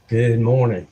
Good morning.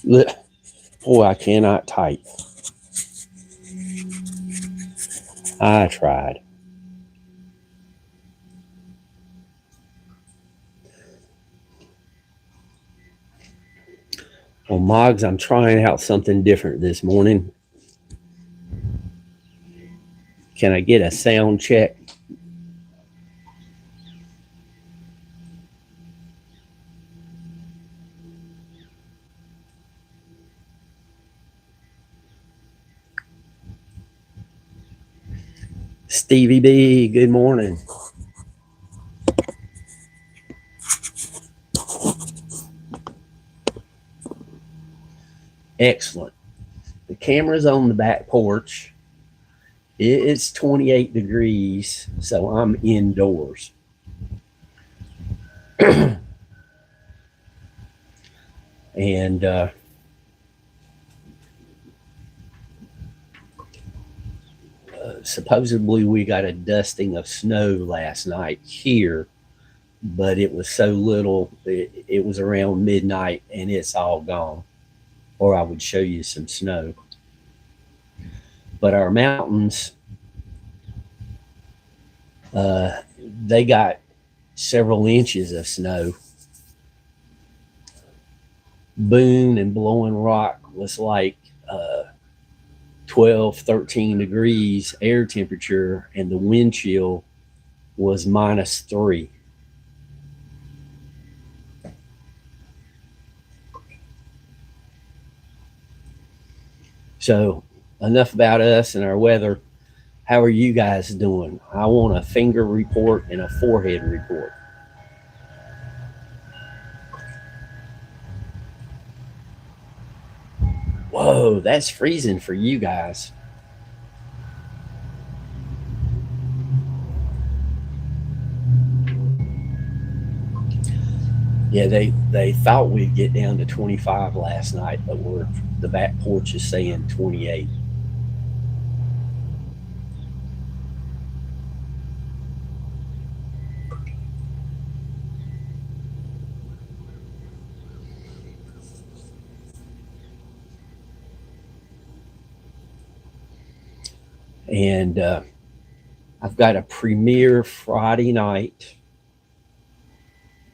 Look, boy, I cannot type. I tried. Well, Moggs, I'm trying out something different this morning. Can I get a sound check? Stevie B, good morning. Excellent. The camera's on the back porch. It's 28 degrees, so I'm indoors. And supposedly we got a dusting of snow last night here, but it was so little, it was around midnight and it's all gone. Or I would show you some snow. But our mountains, they got several inches of snow. Boone and Blowing Rock was like 12, 13 degrees air temperature, and the wind chill was -3. So, enough about us and our weather. How are you guys doing? I want a finger report and a forehead report. Whoa, that's freezing for you guys. Yeah, they thought we'd get down to 25 last night, but the back porch is saying 28. And I've got a premiere Friday night.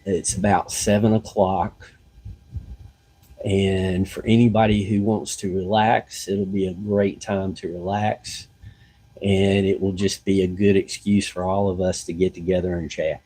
It's about 7 o'clock. And for anybody who wants to relax, it'll be a great time to relax. And it will just be a good excuse for all of us to get together and chat.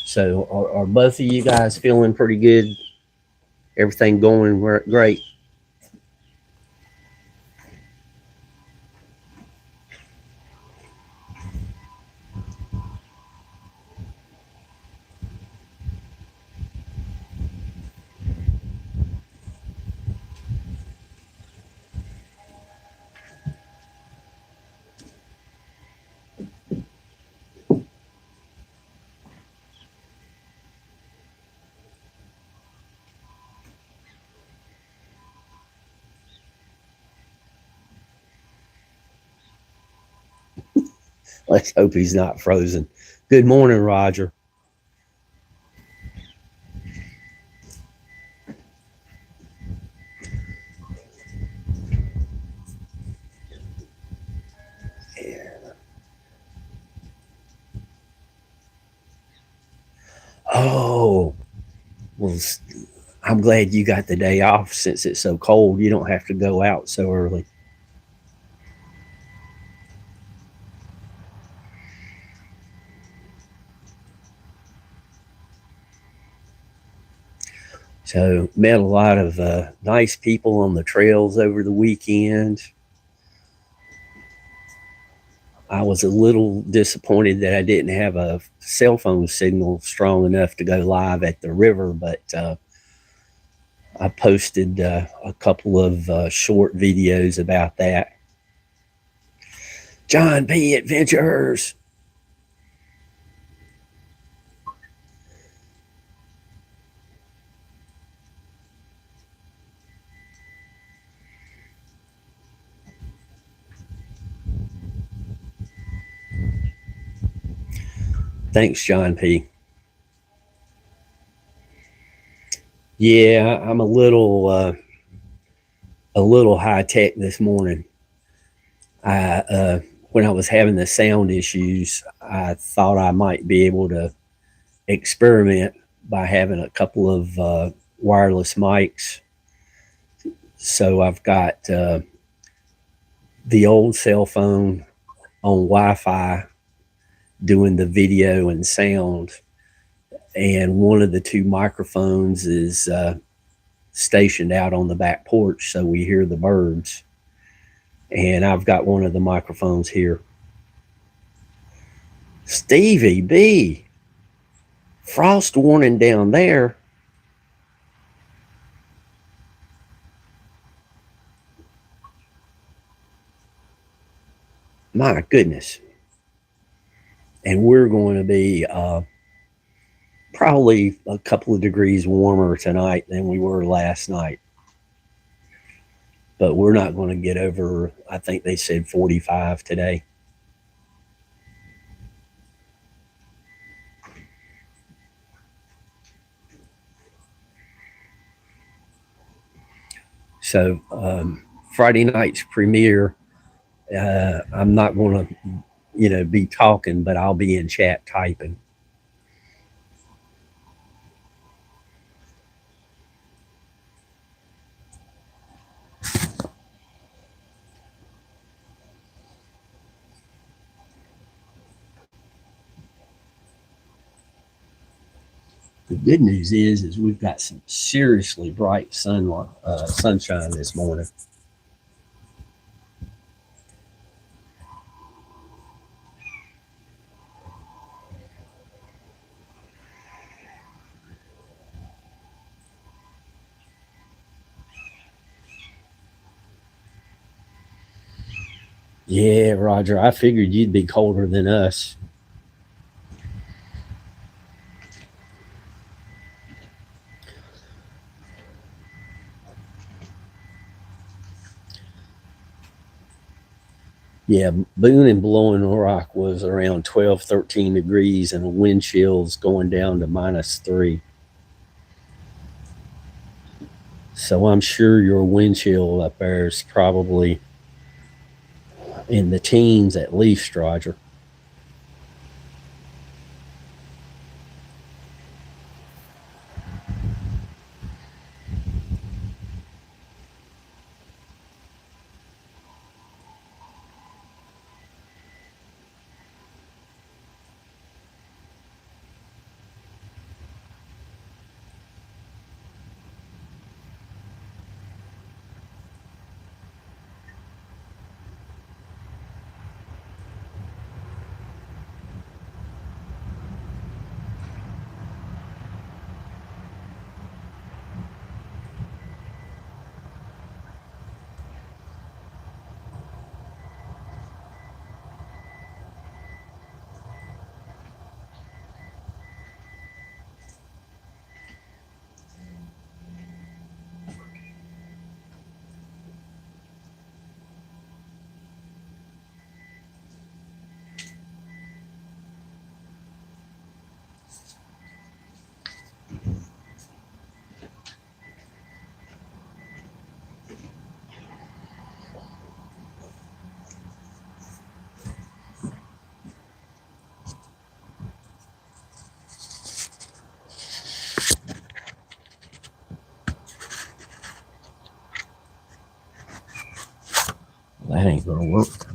So, are both of you guys feeling pretty good? Everything going great? Let's hope he's not frozen. Good morning, Roger. Oh, well, I'm glad you got the day off since it's so cold. You don't have to go out so early. So, met a lot of nice people on the trails over the weekend. I was a little disappointed that I didn't have a cell phone signal strong enough to go live at the river, but I posted a couple of short videos about that. John P. Adventures. Thanks, John P. Yeah, I'm a little high tech this morning. When I was having the sound issues, I thought I might be able to experiment by having a couple of wireless mics. So I've got the old cell phone on Wi-Fi doing the video and sound, and one of the two microphones is stationed out on the back porch, so we hear the birds. And I've got one of the microphones here. Stevie B, frost warning down there. My goodness. And we're going to be probably a couple of degrees warmer tonight than we were last night. But we're not going to get over, I think they said 45 today. So Friday night's premiere, I'm not going to, be talking, but I'll be in chat typing. The good news is we've got some seriously bright sunshine this morning. Yeah, Roger, I figured you'd be colder than us. Yeah, Boone and Blowing Rock was around 12, 13 degrees and wind chills going down to -3. So I'm sure your wind chill up there is probably in the teens at least, Roger. That ain't gonna work.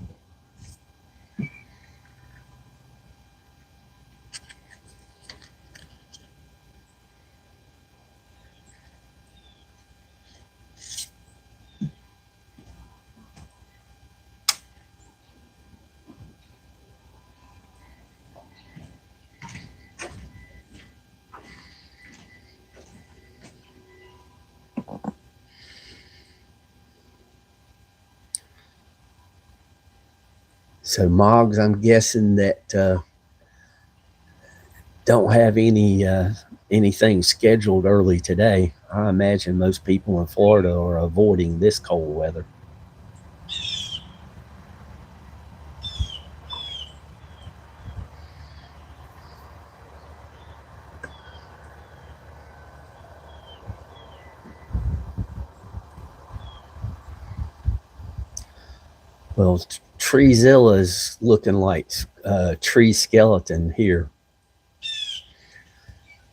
So Moggs, I'm guessing that don't have anything scheduled early today. I imagine most people in Florida are avoiding this cold weather. Well, Treezilla is looking like tree skeleton here.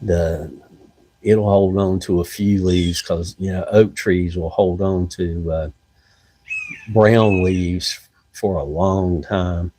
It'll hold on to a few leaves because oak trees will hold on to brown leaves for a long time.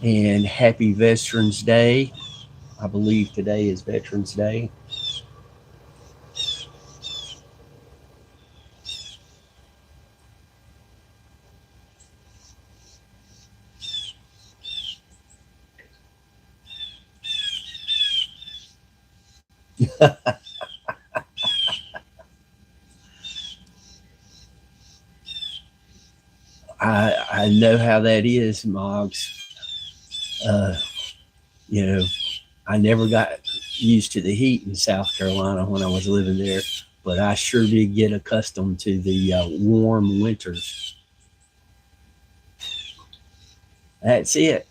And happy Veterans Day. I believe today is Veterans Day. I know how that is, Moggs. Uh, you know, I never got used to the heat in South Carolina when I was living there, but I sure did get accustomed to the warm winters. That's it.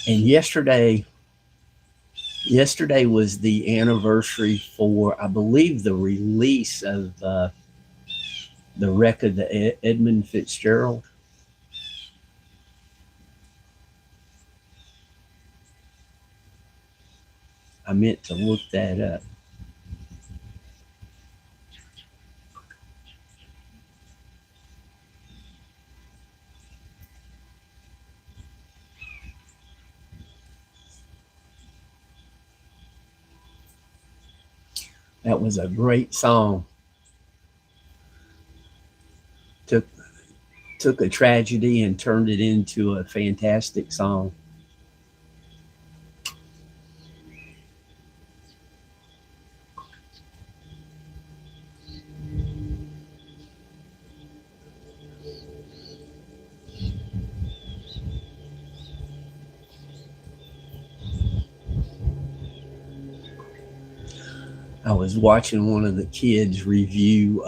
And yesterday was the anniversary for, I believe, the release of the wreck of the Edmund Fitzgerald. I meant to look that up. That was a great song. Took took a tragedy and turned it into a fantastic song. was watching one of the kids review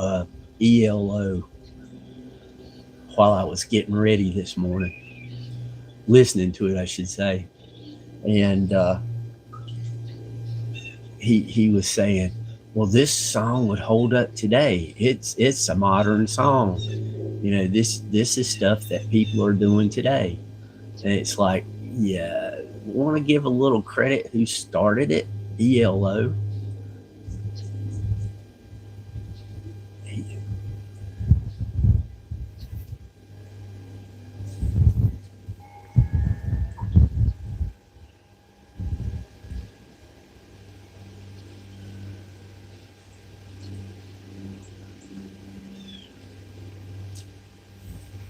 ELO while I was getting ready this morning, listening to it, I should say, and he was saying, "Well, this song would hold up today. It's a modern song. You know, this is stuff that people are doing today." And it's like, yeah, want to give a little credit who started it, ELO.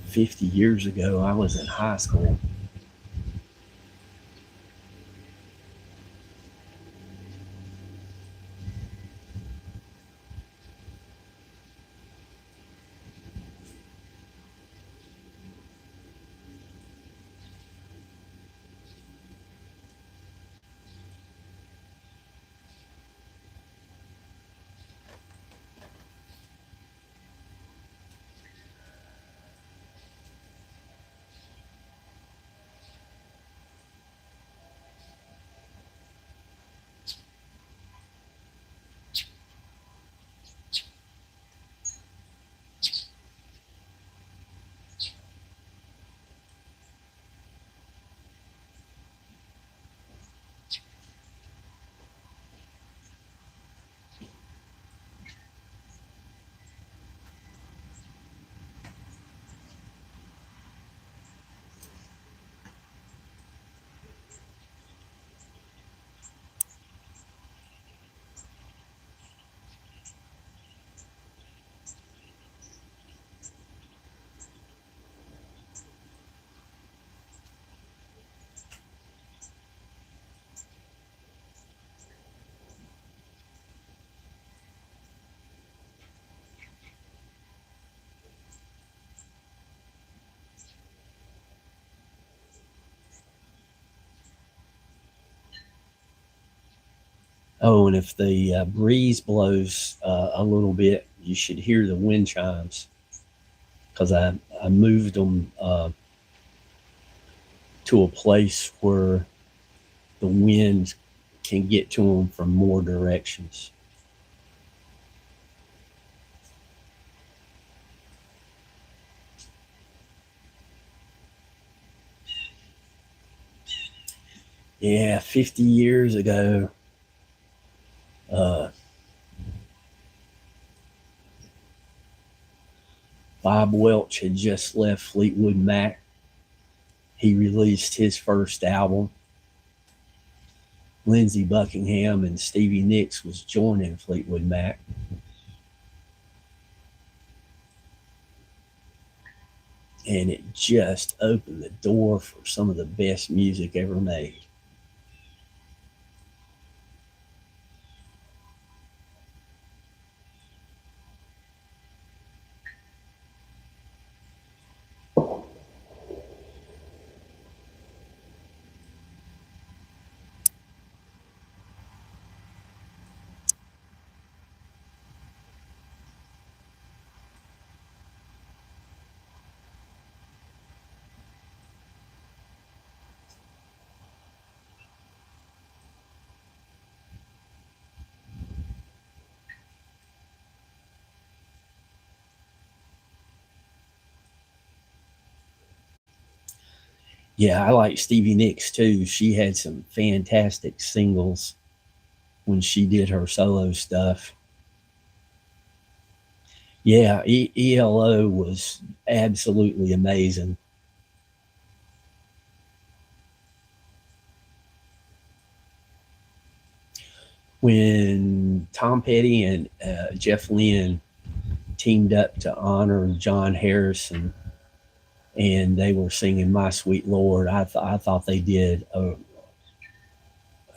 50 years ago, I was in high school. Oh, and if the breeze blows a little bit, you should hear the wind chimes because I moved them to a place where the wind can get to them from more directions. Yeah, 50 years ago, uh, Bob Welch had just left Fleetwood Mac. He released his first album. Lindsey Buckingham and Stevie Nicks was joining Fleetwood Mac. And it just opened the door for some of the best music ever made. Yeah, I like Stevie Nicks too. She had some fantastic singles when she did her solo stuff. Yeah, ELO was absolutely amazing. When Tom Petty and Jeff Lynne teamed up to honor John Harrison and they were singing My Sweet Lord, I thought they did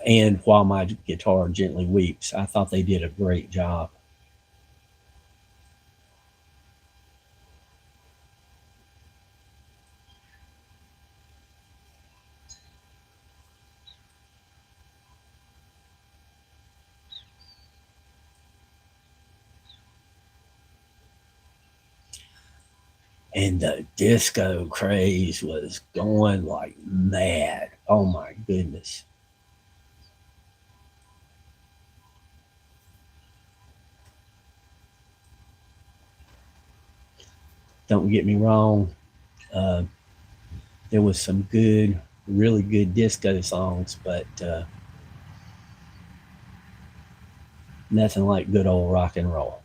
and While My Guitar Gently Weeps, I thought they did a great job. and the disco craze was going like mad. Oh my goodness. Don't get me wrong. Uh, there was some good, really good disco songs, but nothing like good old rock and roll.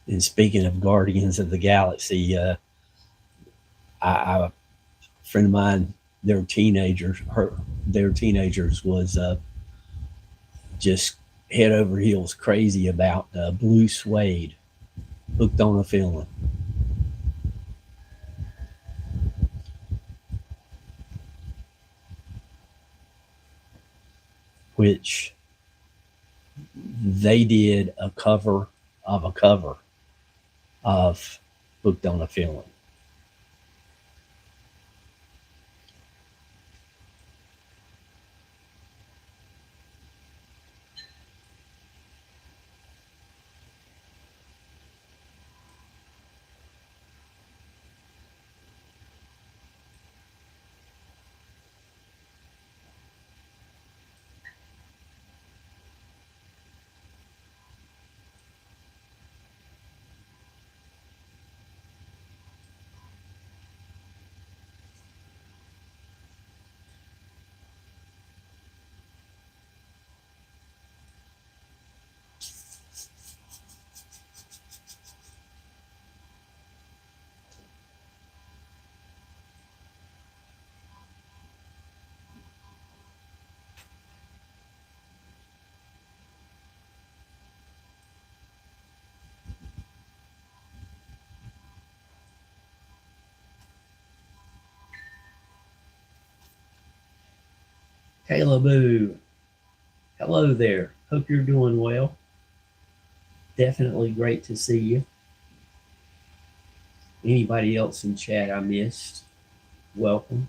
And speaking of Guardians of the Galaxy, a friend of mine, their teenagers was just head over heels crazy about Blue Suede, Hooked on a Feeling, which they did a cover of Hooked on a Feeling. Kayla Boo, hello there. Hope you're doing well. Definitely great to see you. Anybody else in chat I missed, welcome.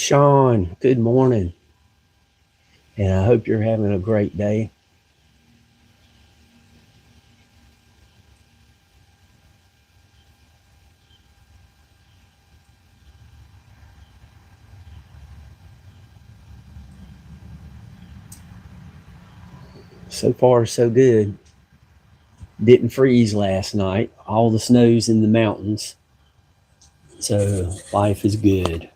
Sean, good morning. And I hope you're having a great day. So far, so good. Didn't freeze last night. All the snow's in the mountains. So life is good.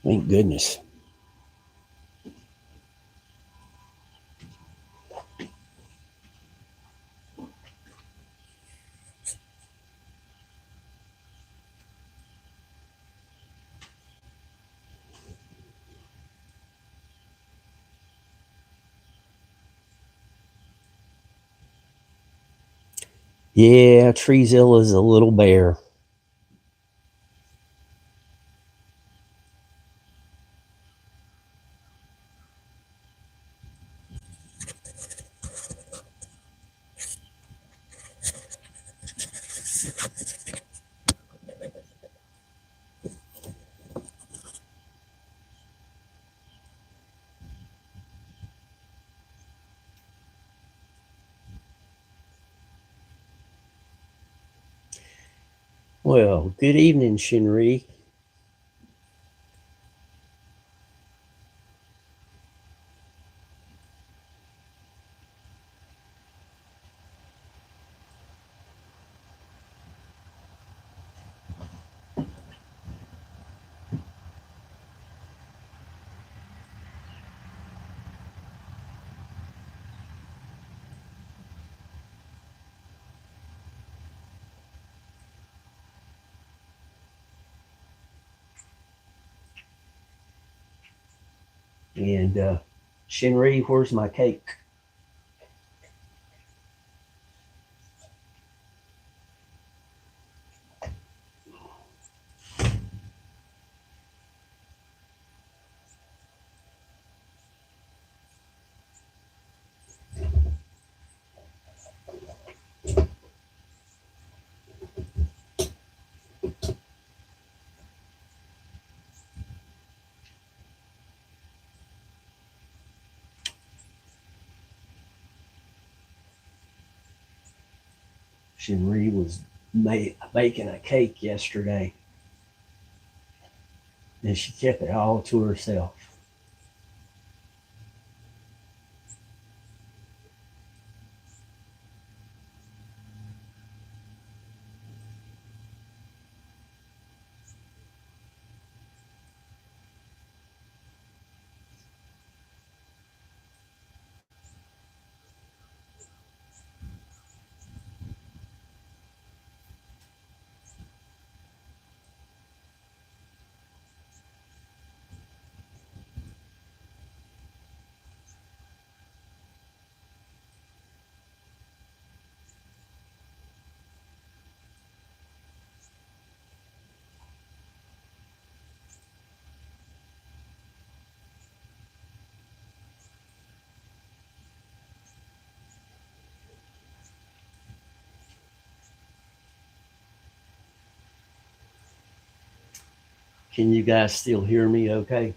Thank goodness. Yeah, Treezilla's a little bear. Well, good evening, Shinri. And Shinri, where's my cake? Shinri was baking a cake yesterday, and she kept it all to herself. Can you guys still hear me okay?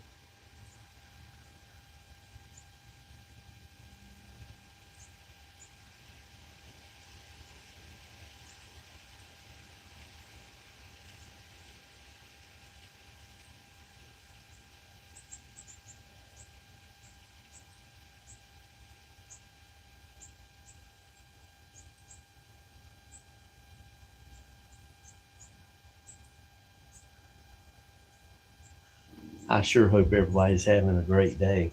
I sure hope everybody's having a great day.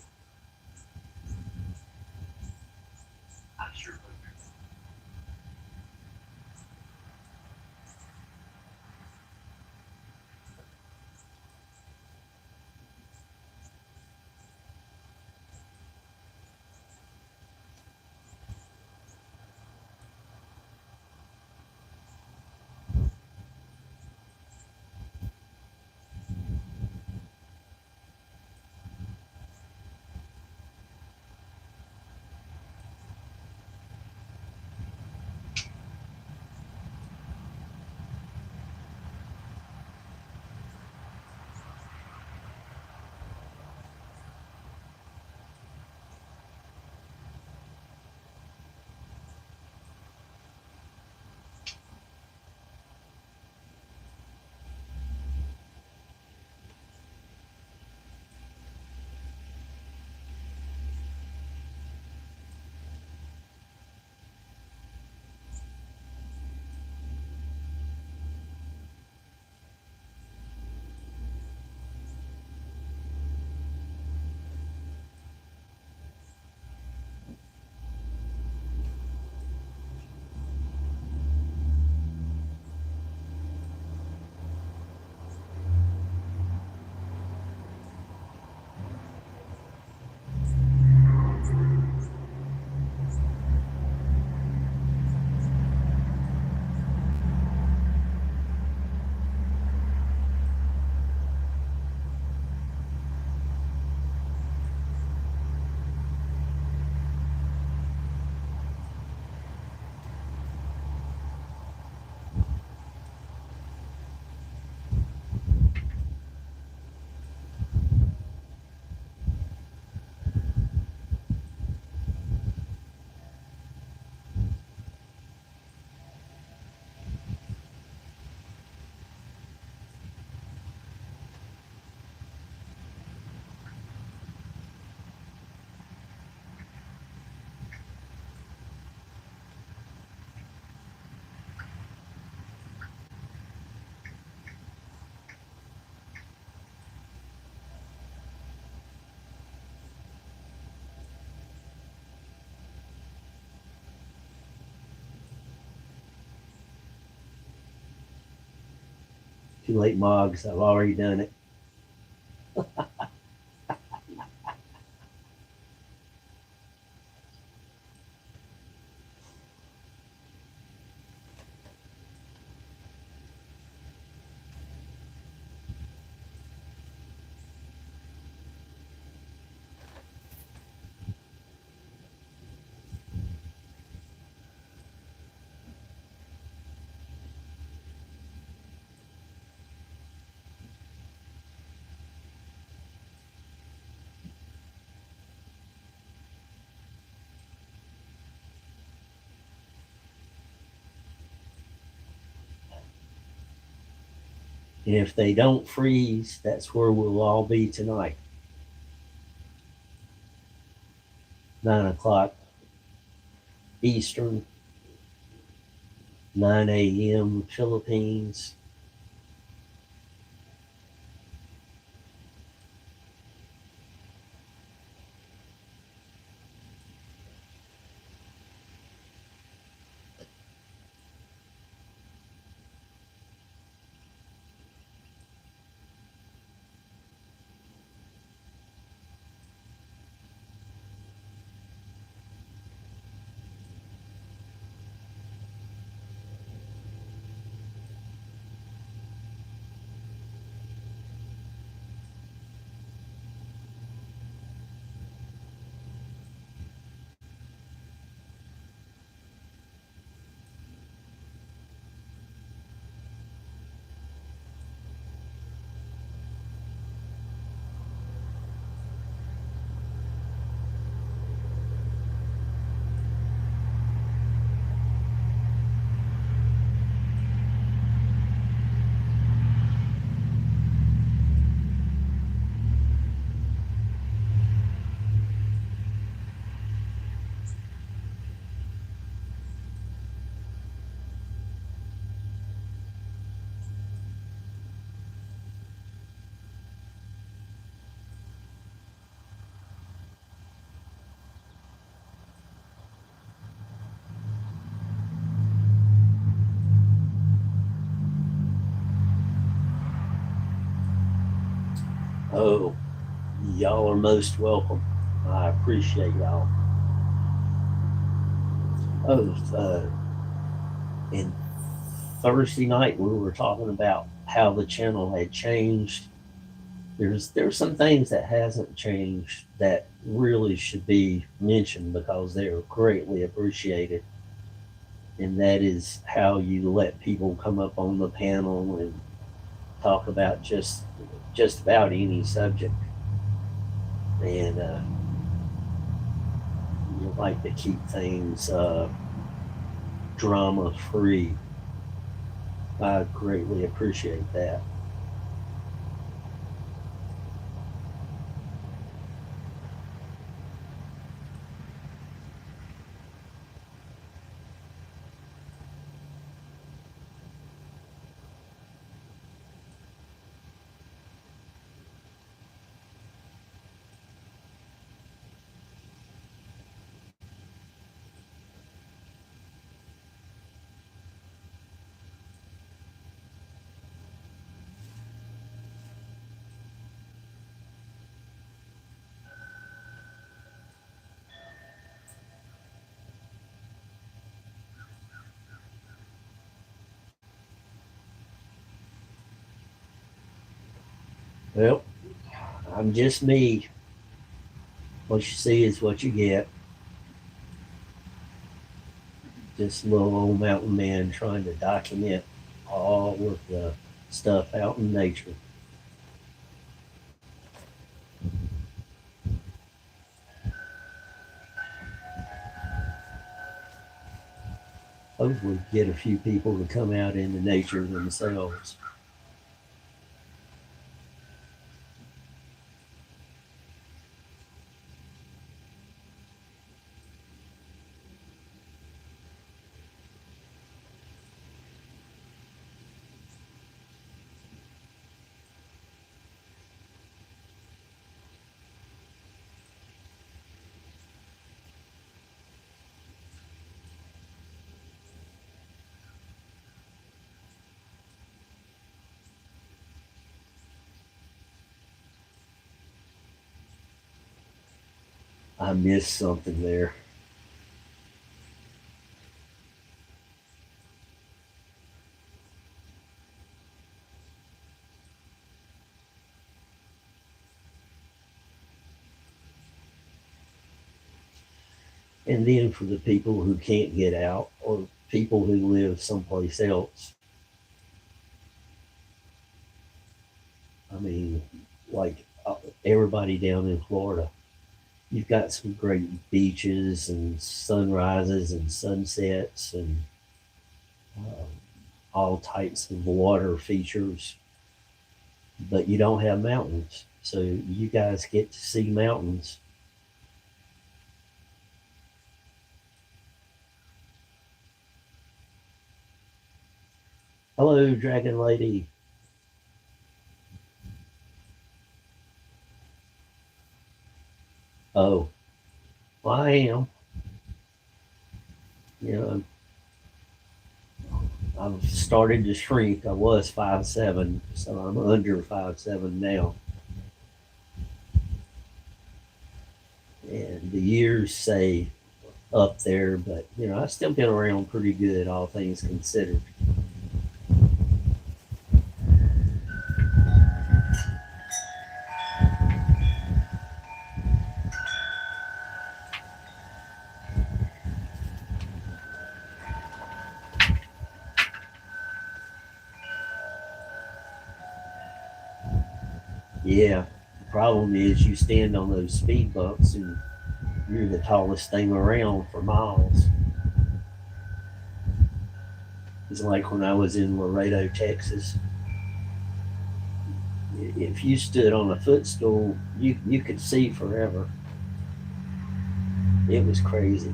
I sure hope. Too late, Moggs. I've already done it. And if they don't freeze, that's where we'll all be tonight. 9 o'clock Eastern, 9 a.m. Philippines. Oh, y'all are most welcome. I appreciate y'all. Oh, and Thursday night we were talking about how the channel had changed. There's some things that hasn't changed that really should be mentioned because they are greatly appreciated. And that is how you let people come up on the panel and talk about just about any subject. And you like to keep things drama free. I greatly appreciate that. Well, I'm just me. What you see is what you get. Just a little old mountain man trying to document all of the stuff out in nature. Hopefully, get a few people to come out into nature themselves. I missed something there. And then for the people who can't get out or people who live someplace else, I mean, like everybody down in Florida, you've got some great beaches and sunrises and sunsets and um, all types of water features, but you don't have mountains. So you guys get to see mountains. Hello, Dragon Lady. Oh, well, I am. You know, I've started to shrink. I was 5'7", so I'm under 5'7" now. And the years say up there, but I still get around pretty good, all things considered. Yeah, the problem is you stand on those speed bumps and you're the tallest thing around for miles. It's like when I was in Laredo, Texas. If you stood on a footstool, you could see forever. It was crazy.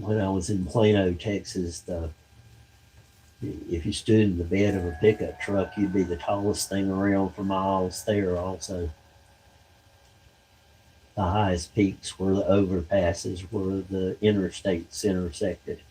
When I was in Plano, Texas, if you stood in the bed of a pickup truck, you'd be the tallest thing around for miles there also. The highest peaks were the overpasses where the interstates intersected.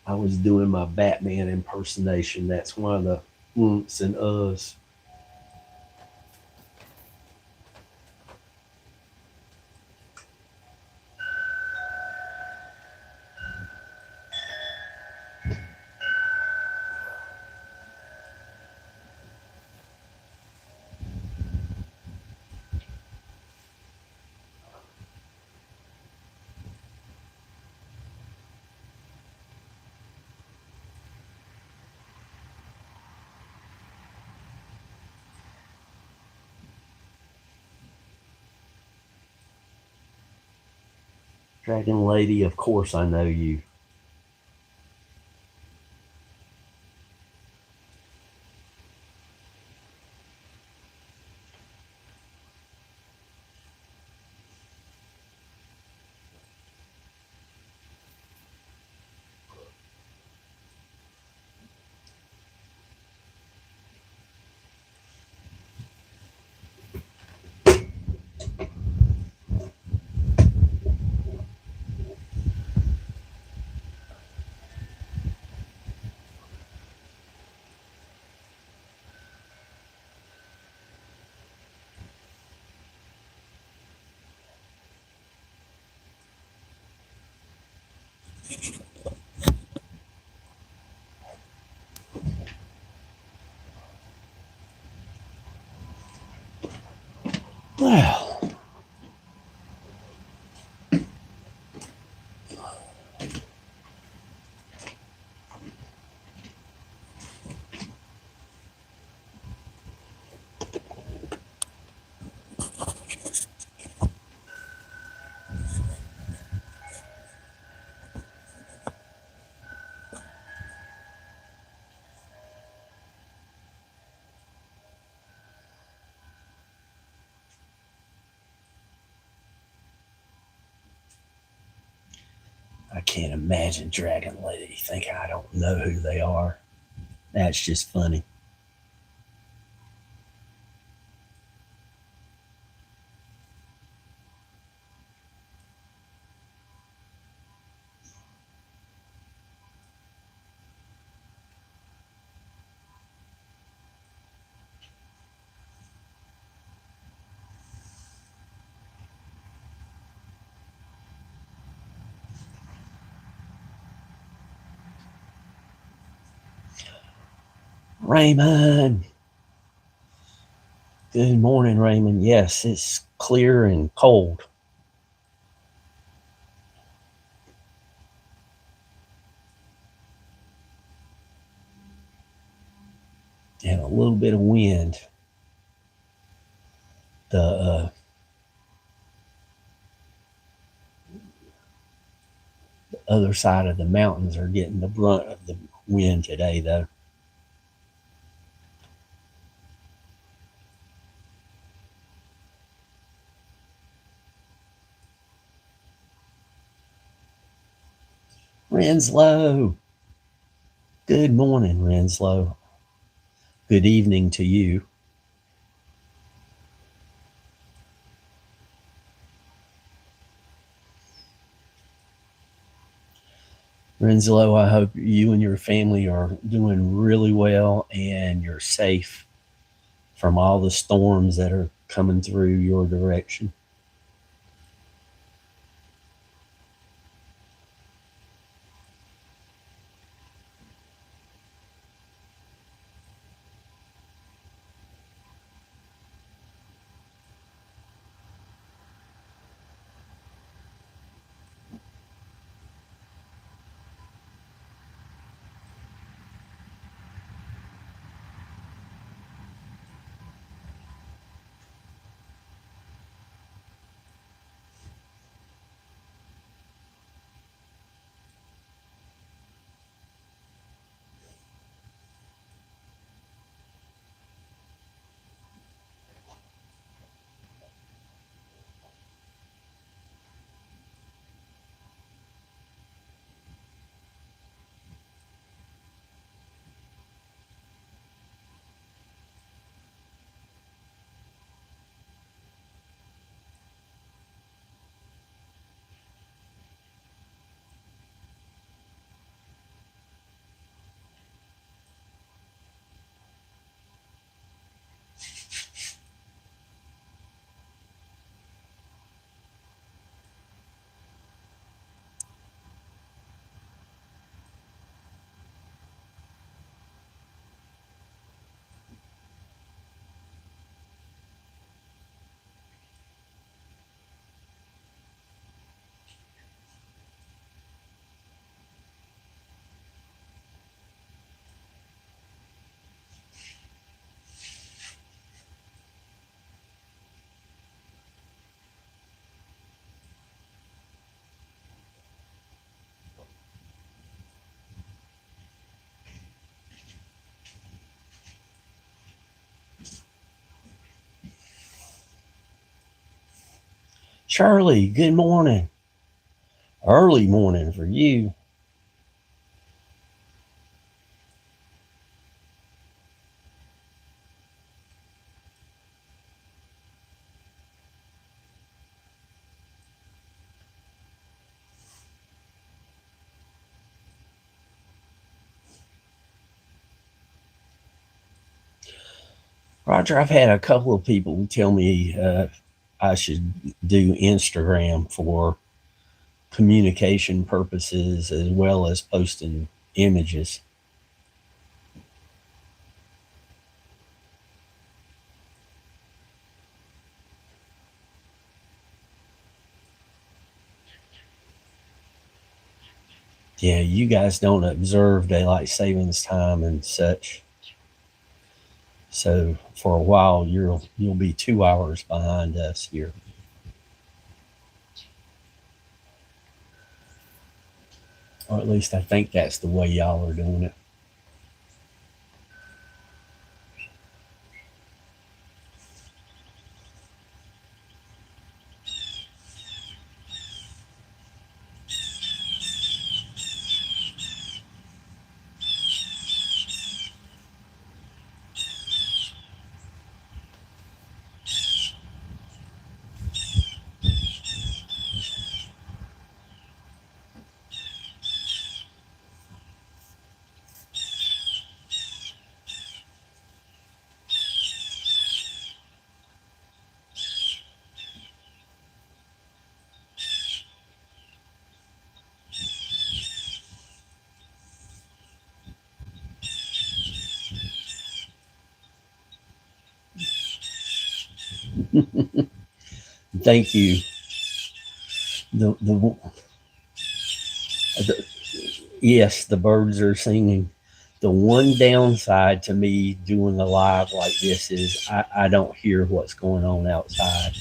I was doing my Batman impersonation. That's one of the oomps and uhs. Dragon Lady, of course I know you. Well, I can't imagine Dragon Lady think I don't know who they are. That's just funny. Raymond. Good morning, Raymond. Yes, it's clear and cold. And a little bit of wind. The other side of the mountains are getting the brunt of the wind today, though. Renslow. Good morning, Renslow. Good evening to you. Renslow, I hope you and your family are doing really well and you're safe from all the storms that are coming through your direction. Charlie, good morning. Early morning for you. Roger, I've had a couple of people tell me I should do Instagram for communication purposes as well as posting images. Yeah, you guys don't observe daylight savings time and such. So for a while you'll be 2 hours behind us here. Or at least I think that's the way y'all are doing it. Thank you. The the yes, the birds are singing. The one downside to me doing a live like this is I don't hear what's going on outside.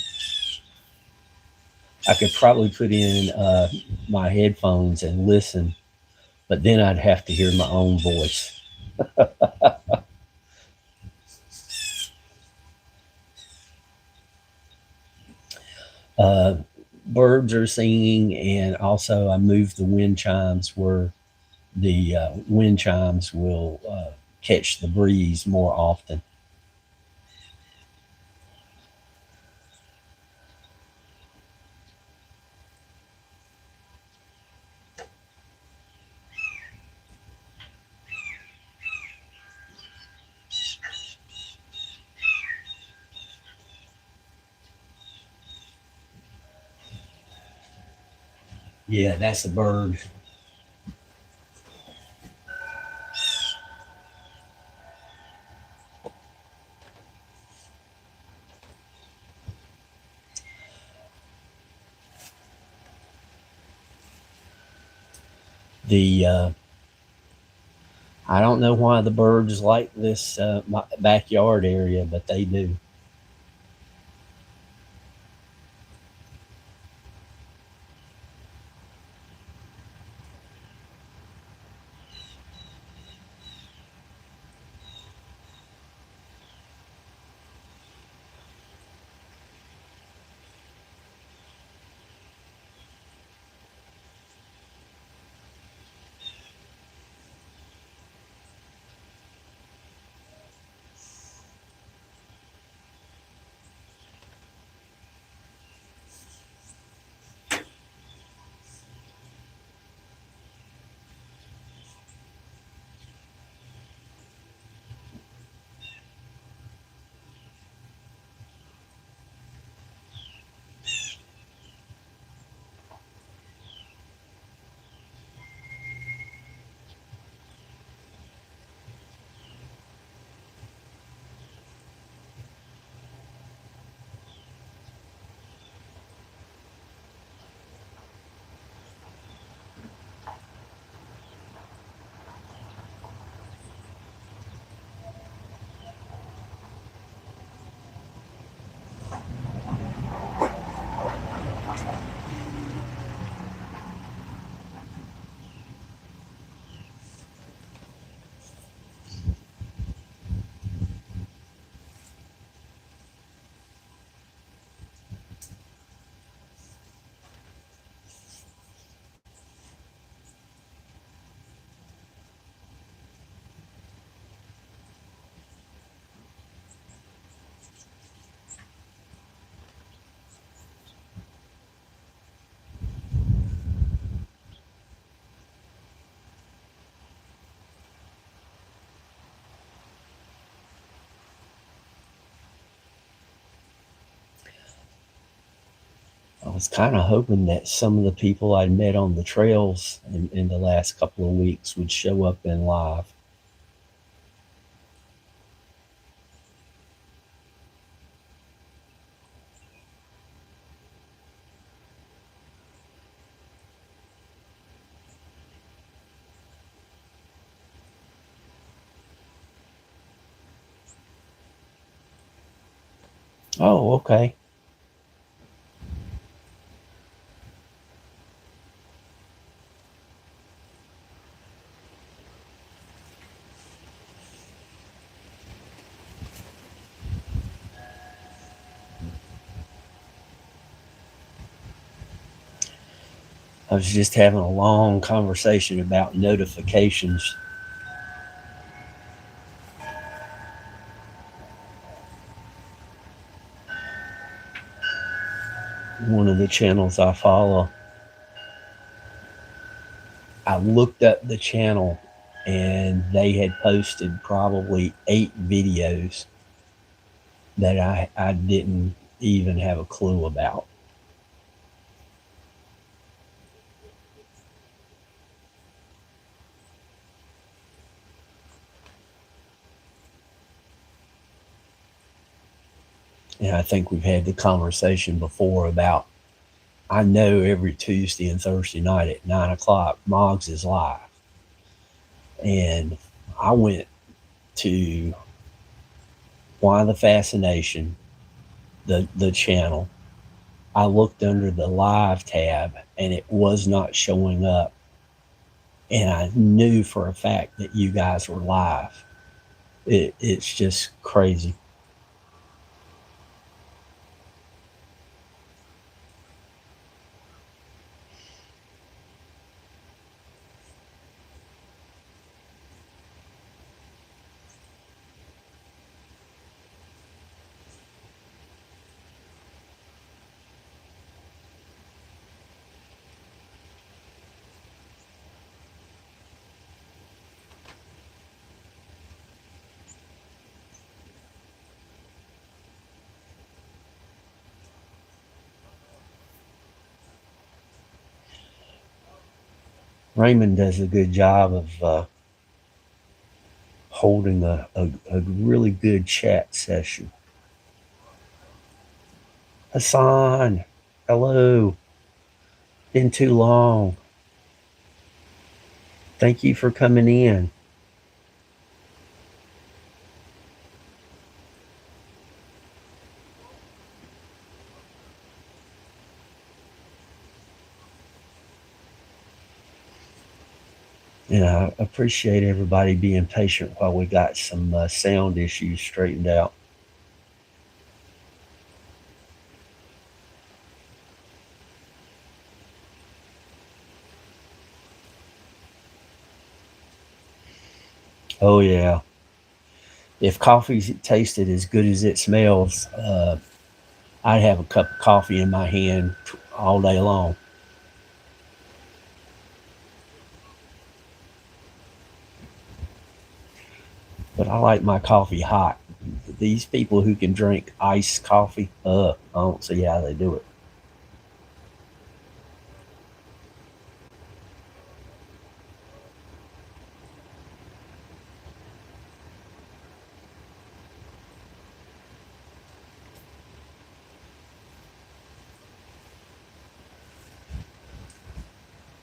I could probably put in my headphones and listen, but then I'd have to hear my own voice. Uh, Birds are singing, and also I moved the wind chimes where the wind chimes will catch the breeze more often. Yeah, that's a bird. The I don't know why the birds like this my backyard area, but they do. I was kind of hoping that some of the people I'd met on the trails in the last couple of weeks would show up in live. Oh, okay. I was just having a long conversation about notifications. One of the channels I follow, I looked up the channel and they had posted probably 8 videos that I didn't even have a clue about. And I think we've had the conversation before about I know every Tuesday and Thursday night at 9 o'clock, Moggs is live. And I went to Why the Fascination, the channel. I looked under the live tab and it was not showing up. And I knew for a fact that you guys were live. It's just crazy. Raymond does a good job of holding a really good chat session. Hassan, hello. Been too long. Thank you for coming in. And I appreciate everybody being patient while we got some sound issues straightened out. Oh, yeah. If coffee tasted as good as it smells, I'd have a cup of coffee in my hand all day long. But I like my coffee hot. These people who can drink iced coffee, I don't see how they do it.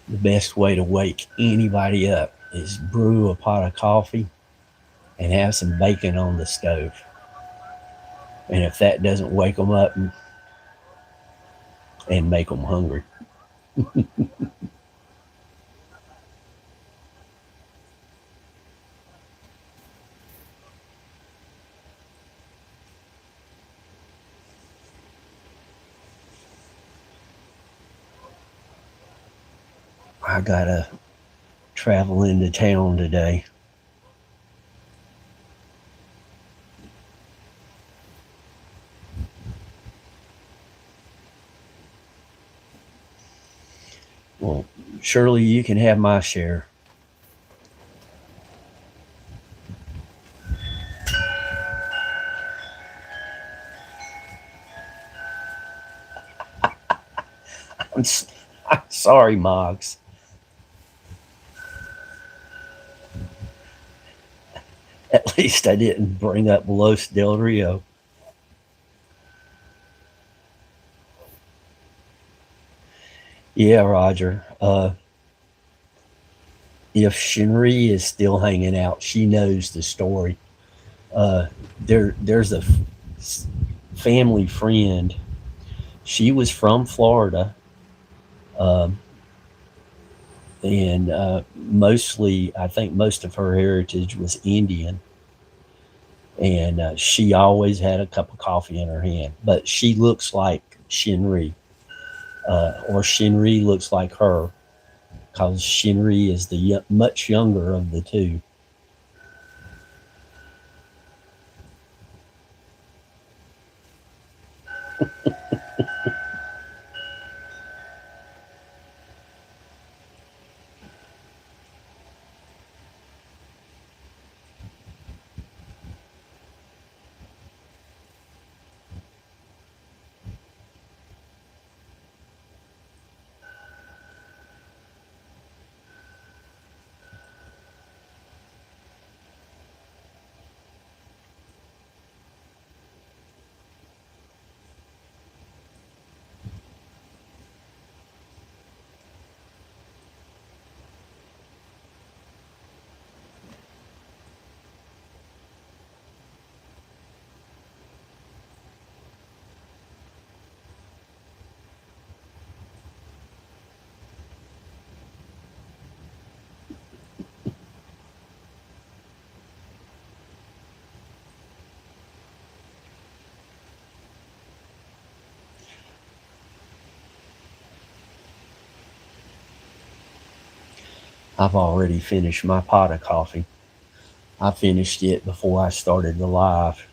The best way to wake anybody up is brew a pot of coffee and have some bacon on the stove. And if that doesn't wake them up and make them hungry, I gotta travel into town today. Well, surely you can have my share. I'm, I'm sorry, Moggs. At least I didn't bring up Los Del Rio. Yeah, Roger. If Shinri is still hanging out, she knows the story. Uh, there's a family friend. She was from Florida, um, and mostly, I think most of her heritage was Indian. And she always had a cup of coffee in her hand. But she looks like Shinri, or Shinri looks like her, because Shinri is the much younger of the two. I've already finished my pot of coffee. I finished it before I started the live.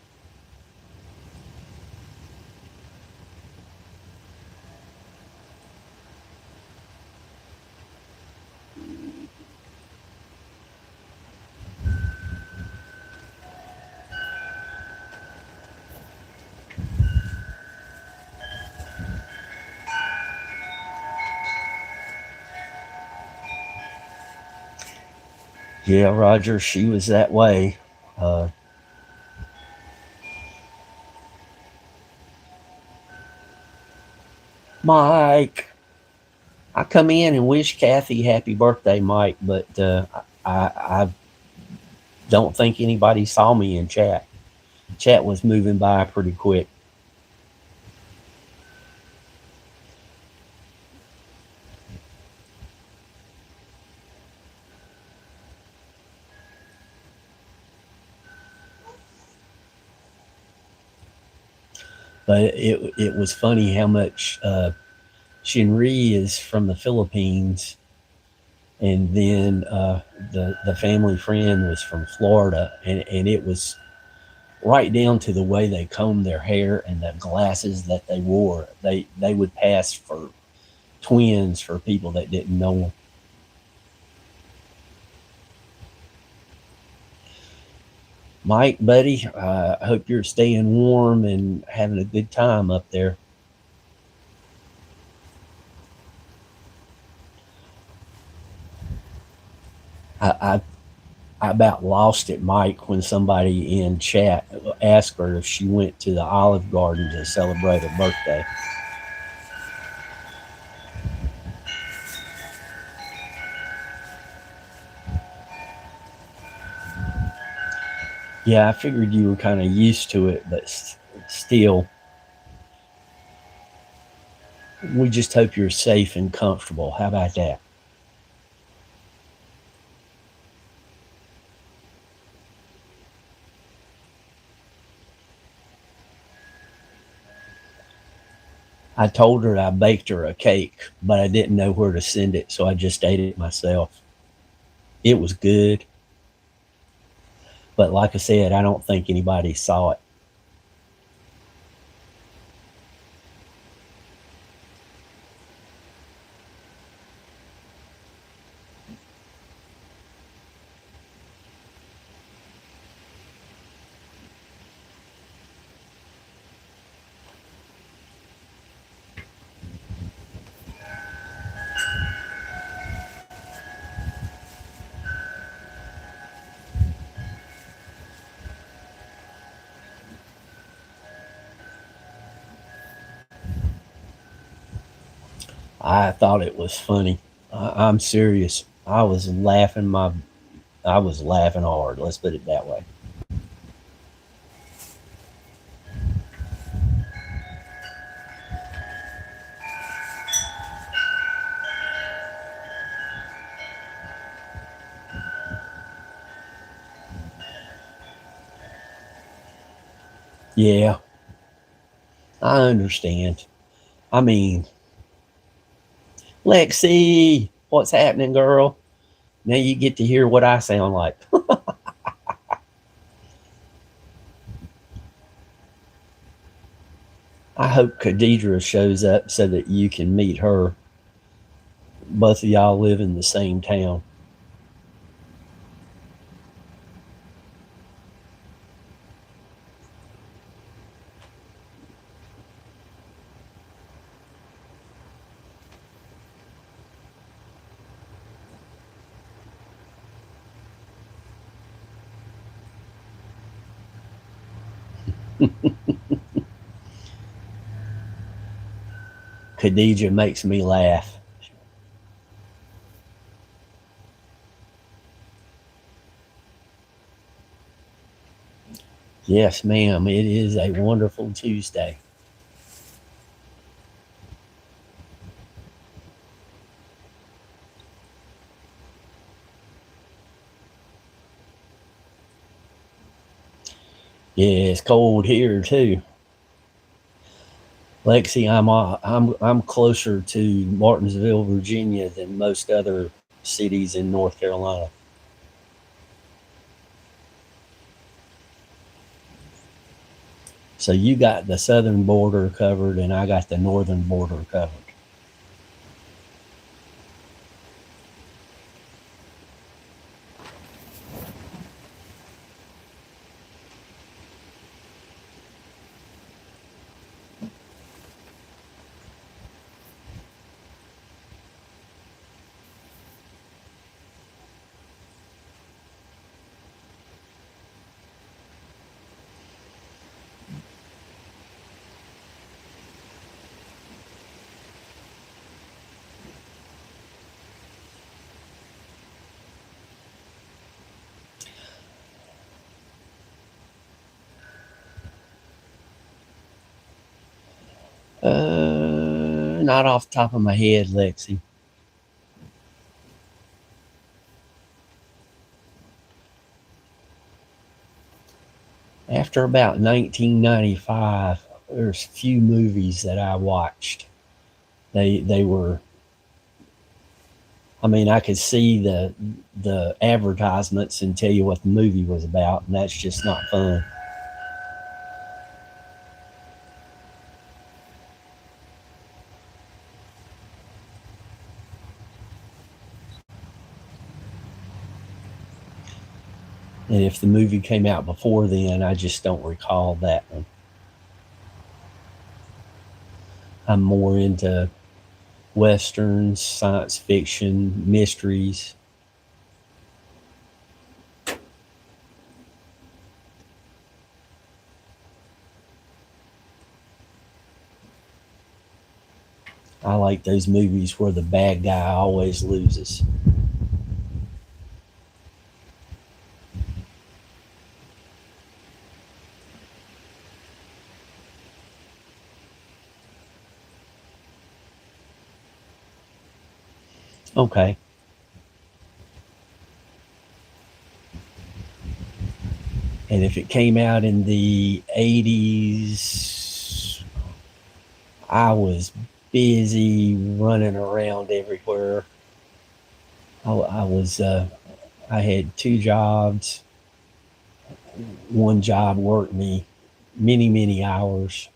Yeah, Roger, she was that way. Uh, Mike, I come in and wish Kathy happy birthday, Mike, but I don't think anybody saw me in chat. Chat was moving by pretty quick. But it was funny how much Shinri is from the Philippines, and then the family friend was from Florida, and it was right down to the way they combed their hair and the glasses that they wore. They would pass for twins for people that didn't know them. Mike, buddy, I hope you're staying warm and having a good time up there. I, I about lost it, Mike, when somebody in chat asked her if she went to the Olive Garden to celebrate her birthday. Yeah, I figured you were kind of used to it, but still, we just hope you're safe and comfortable. How about that? I told her I baked her a cake, but I didn't know where to send it, so I just ate it myself. It was good, but like I said, I don't think anybody saw it. I thought it was funny. I'm serious. I was laughing hard. Let's put it that way. Yeah, I understand. I mean, Lexi, what's happening, girl? Now you get to hear what I sound like. I hope Khadidra shows up so that you can meet her. Both of y'all live in the same town. Khadija makes me laugh. Yes, ma'am. It is a wonderful Tuesday. Yeah, it's cold here too. Lexi, I'm closer to Martinsville, Virginia than most other cities in North Carolina. So you got the southern border covered, and I got the northern border covered. Not off the top of my head, Lexi. After about 1995, there's few movies that I watched. They were. I mean, I could see the advertisements and tell you what the movie was about, and that's just not fun. And if the movie came out before then, I just don't recall that one. I'm more into westerns, science fiction, mysteries. I like those movies where the bad guy always loses. Okay. And if it came out in the 80s, I was busy running around everywhere. I had two jobs. One job worked me many, many hours.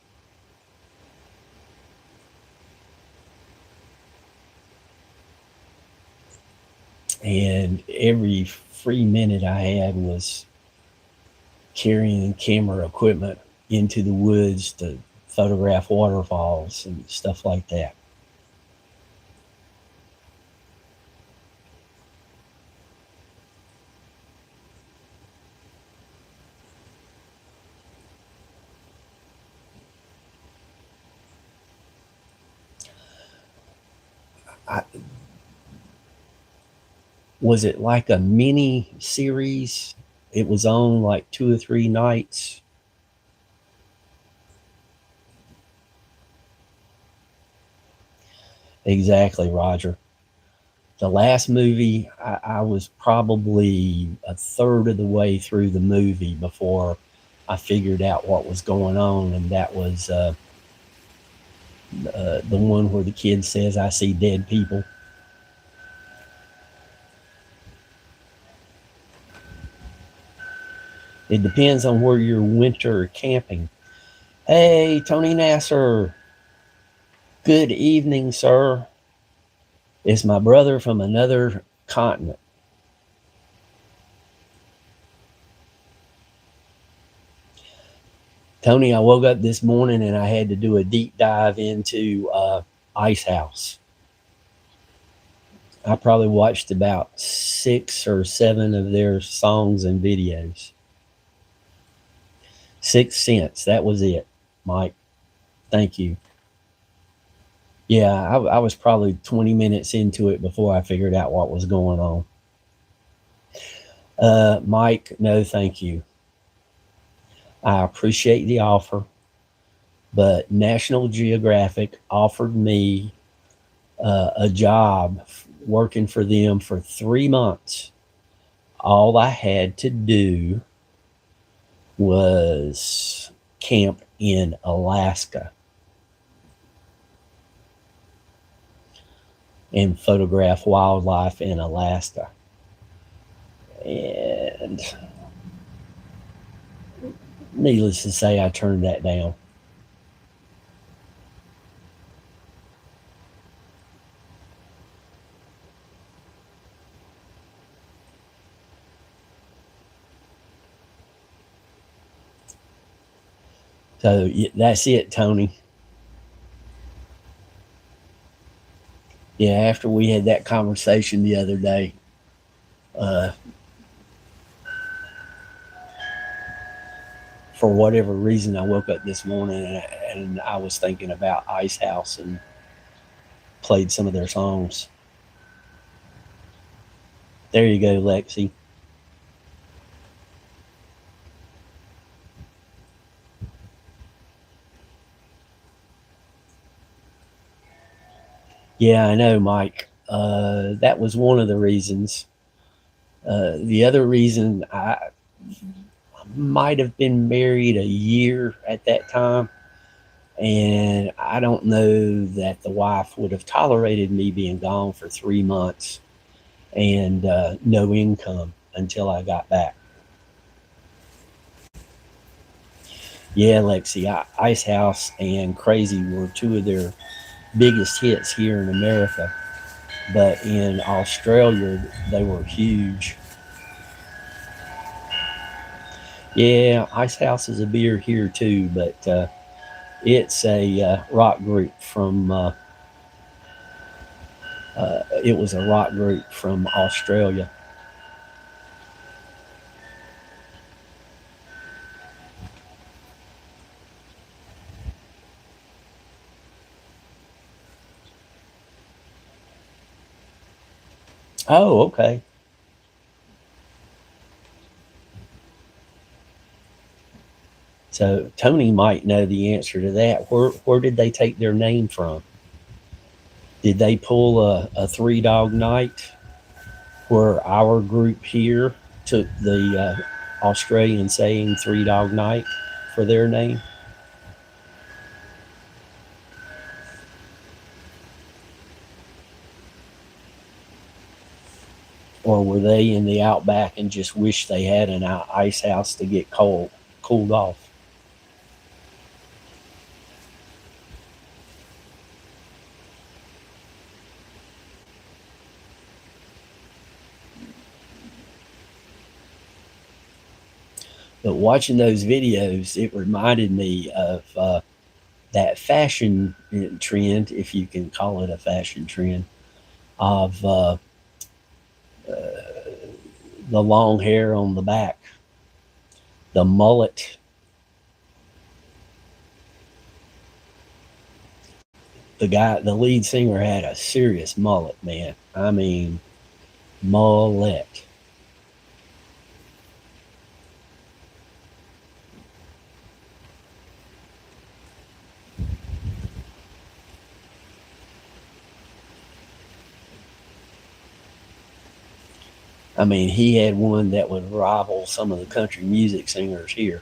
And every free minute I had was carrying camera equipment into the woods to photograph waterfalls and stuff like that. I, was it like a mini series? It was on like 2 or 3 nights. Exactly, Roger. The last movie, I was probably a third of the way through the movie before I figured out what was going on, and that was the one where the kid says, "I see dead people." It depends on where you're winter camping. Hey, Tony Nasser. Good evening, sir. It's my brother from another continent. Tony, I woke up this morning and I had to do a deep dive into Icehouse. I probably watched about 6 or 7 of their songs and videos. 6 cents. That was it, Mike. Thank you. Yeah, I was probably 20 minutes into it before I figured out what was going on. Mike, no, thank you. I appreciate the offer, but National Geographic offered me a job working for them for 3 months. All I had to do was camp in Alaska. and photograph wildlife in Alaska. And needless to say, I turned that down. So that's it, Tony. Yeah, after we had that conversation the other day, uh, for whatever reason, I woke up this morning and I was thinking about Ice House and played some of their songs. There you go, Lexi. Yeah, I know, Mike. That was one of the reasons. The other reason, I might have been married a year at that time, and I don't know that the wife would have tolerated me being gone for 3 months and no income until I got back. Yeah, Lexi, Ice House and Crazy were two of their biggest hits here in America, but in Australia, they were huge. Yeah, Ice House is a beer here too, but it's a rock group from. It was a rock group from Australia. Oh, okay. So Tony might know the answer to that. Where did they take their name from? Did they pull a Three Dog Night, where our group here took the Australian saying Three Dog Night for their name? Or were they in the outback and just wished they had an ice house to get cooled off? But watching those videos, it reminded me of that fashion trend, if you can call it a fashion trend, of the long hair on the back, the mullet. The lead singer had a serious mullet, man. I mean, mullet. I mean, he had one that would rival some of the country music singers here.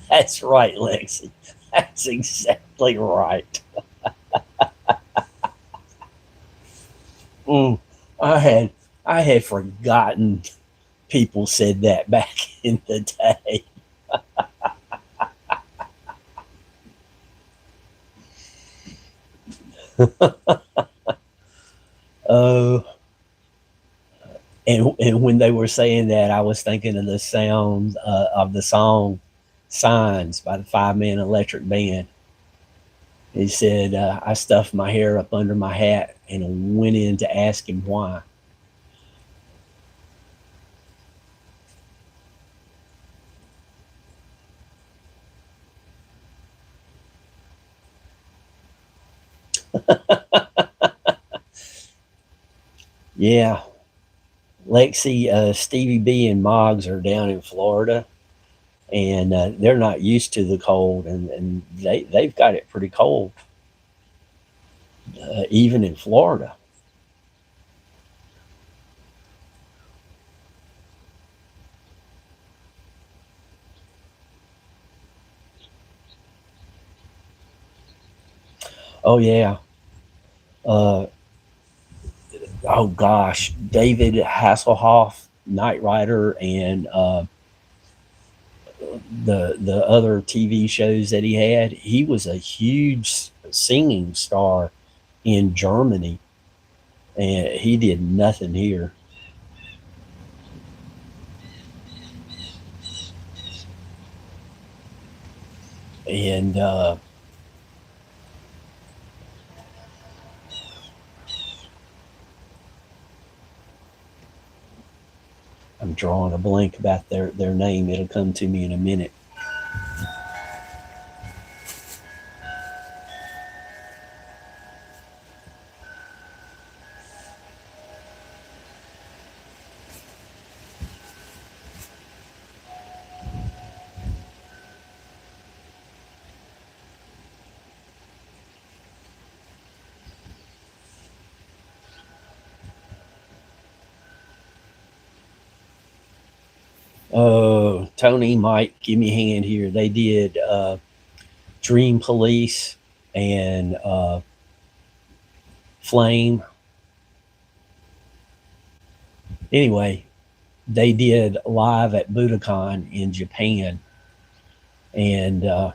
That's right, Lexi. That's exactly right. Mm, I had I had forgotten people said that back in the day. Oh, and when they were saying that, I was thinking of the sound of the song "Signs" by the Five Man Electric Band. He said, "I stuffed my hair up under my hat and went in to ask him why." Yeah, Lexi, Stevie B, and Moggs are down in Florida, and they're not used to the cold, and they've got it pretty cold, even in Florida. Oh yeah. Uh, oh gosh, David Hasselhoff, Knight Rider, and the other TV shows that he had. He was a huge singing star in Germany, and he did nothing here. And I'm drawing a blank about their name. It'll come to me in a minute. Oh, Tony, Mike, give me a hand here. They did Dream Police and Flame. Anyway, they did live at Budokan in Japan, and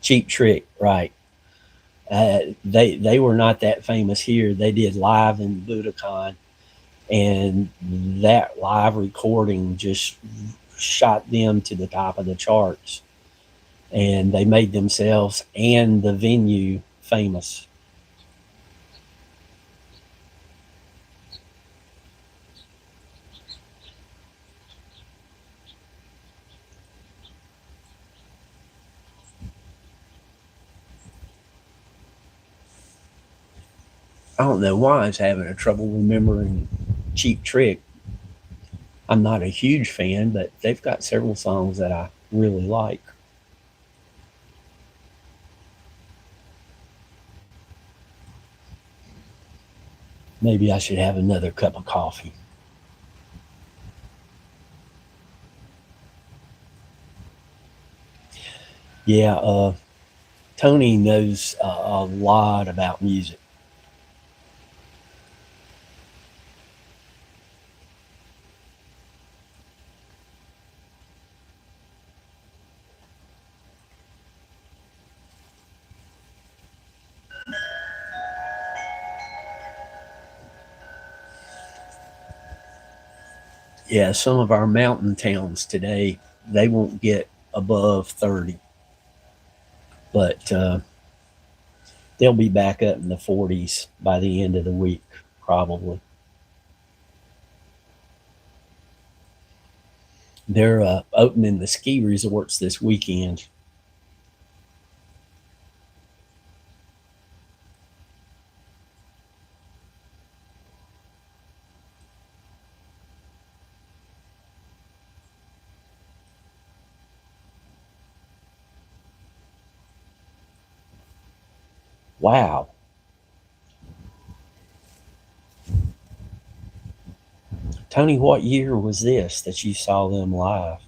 Cheap Trick, right? They were not that famous here. They did live in Budokan, and that live recording just shot them to the top of the charts, and they made themselves and the venue famous. I don't know why I was having a trouble remembering Cheap Trick. I'm not a huge fan, but they've got several songs that I really like. Maybe I should have another cup of coffee. Yeah, Tony knows a lot about music. Yeah, some of our mountain towns today, they won't get above 30, but they'll be back up in the 40s by the end of the week, probably. They're opening the ski resorts this weekend. Wow. Tony, what year was this that you saw them live?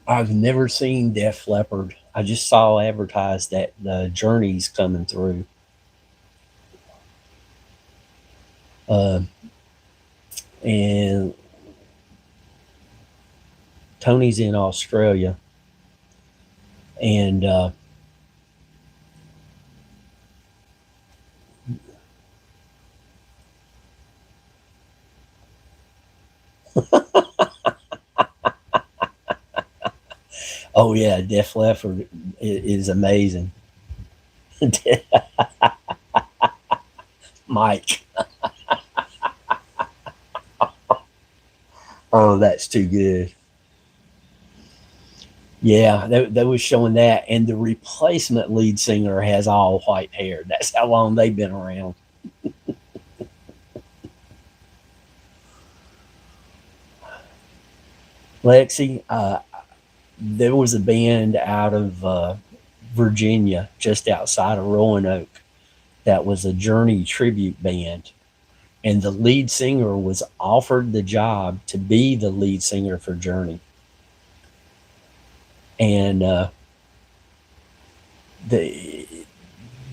I've never seen Def Leppard. I just saw advertised that the Journey's coming through. Uh, and Tony's in Australia. And oh, yeah, Def Leppard is amazing. Mike. Oh, that's too good. Yeah, they was showing that, and the replacement lead singer has all white hair. That's how long they've been around. Lexi, there was a band out of Virginia, just outside of Roanoke, that was a Journey tribute band, and the lead singer was offered the job to be the lead singer for Journey, and the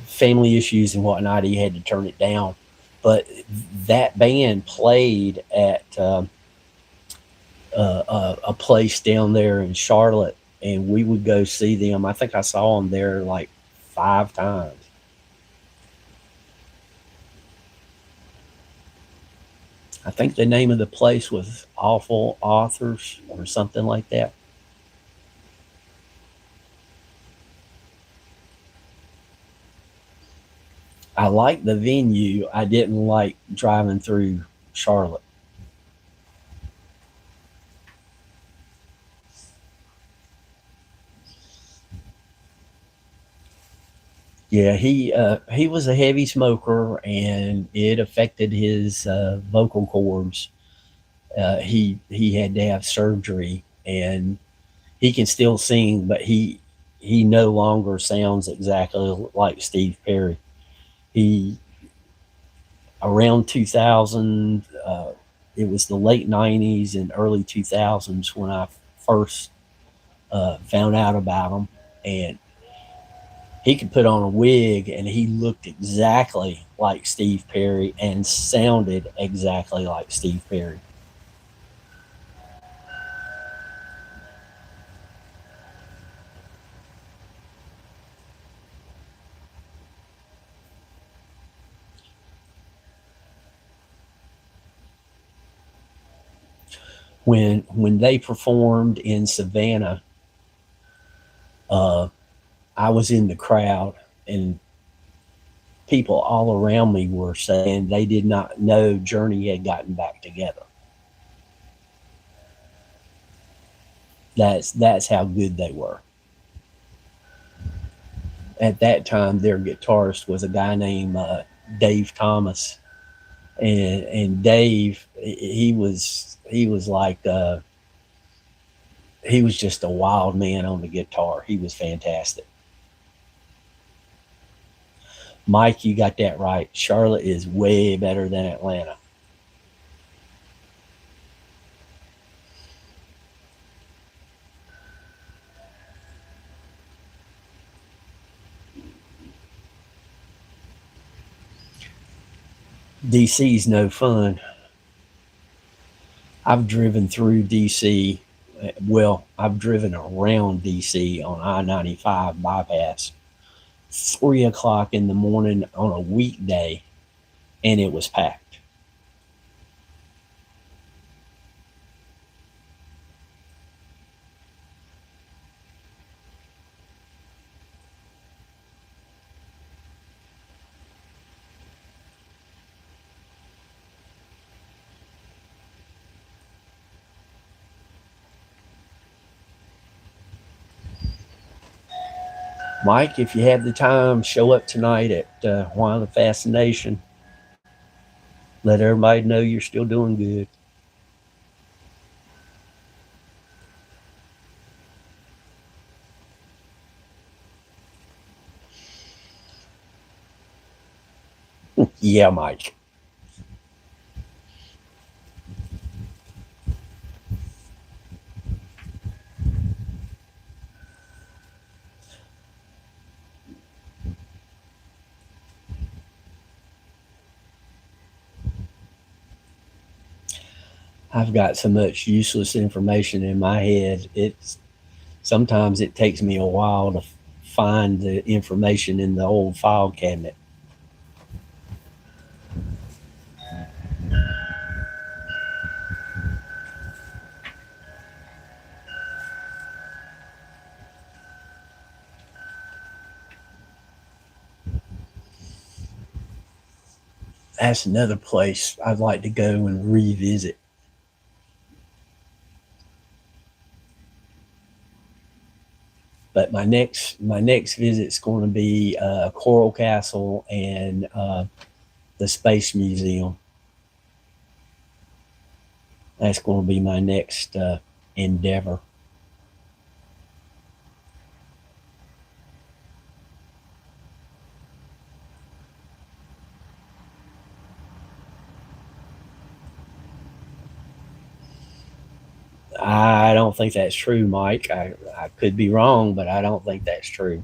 family issues and whatnot, he had to turn it down. But that band played at a place down there in Charlotte, and we would go see them. I think I saw them there like 5 times. I think the name of the place was Awful Authors or something like that. I liked the venue. I didn't like driving through Charlotte. Yeah, he was a heavy smoker, and it affected his vocal cords. He had to have surgery, and he can still sing, but he no longer sounds exactly like Steve Perry. He around 2000, it was the late 90s and early 2000s when I first found out about him, and he could put on a wig and he looked exactly like Steve Perry and sounded exactly like Steve Perry. When they performed in Savannah, uh, I was in the crowd, and people all around me were saying they did not know Journey had gotten back together. That's how good they were. At that time, their guitarist was a guy named Dave Thomas, and Dave, he was like he was just a wild man on the guitar. He was fantastic. Mike, you got that right. Charlotte is way better than Atlanta. DC's no fun. I've driven through DC. Well, I've driven around DC on I-95 bypass 3 o'clock in the morning on a weekday, and it was packed. Mike, if you have the time, show up tonight at Wine of Fascination. Let everybody know you're still doing good. Yeah, Mike. I've got so much useless information in my head. It's sometimes it takes me a while to find the information in the old file cabinet. That's another place I'd like to go and revisit. But my next visit's going to be Coral Castle and the Space Museum. That's going to be my next endeavor. I don't think that's true, Mike. I could be wrong, but I don't think that's true.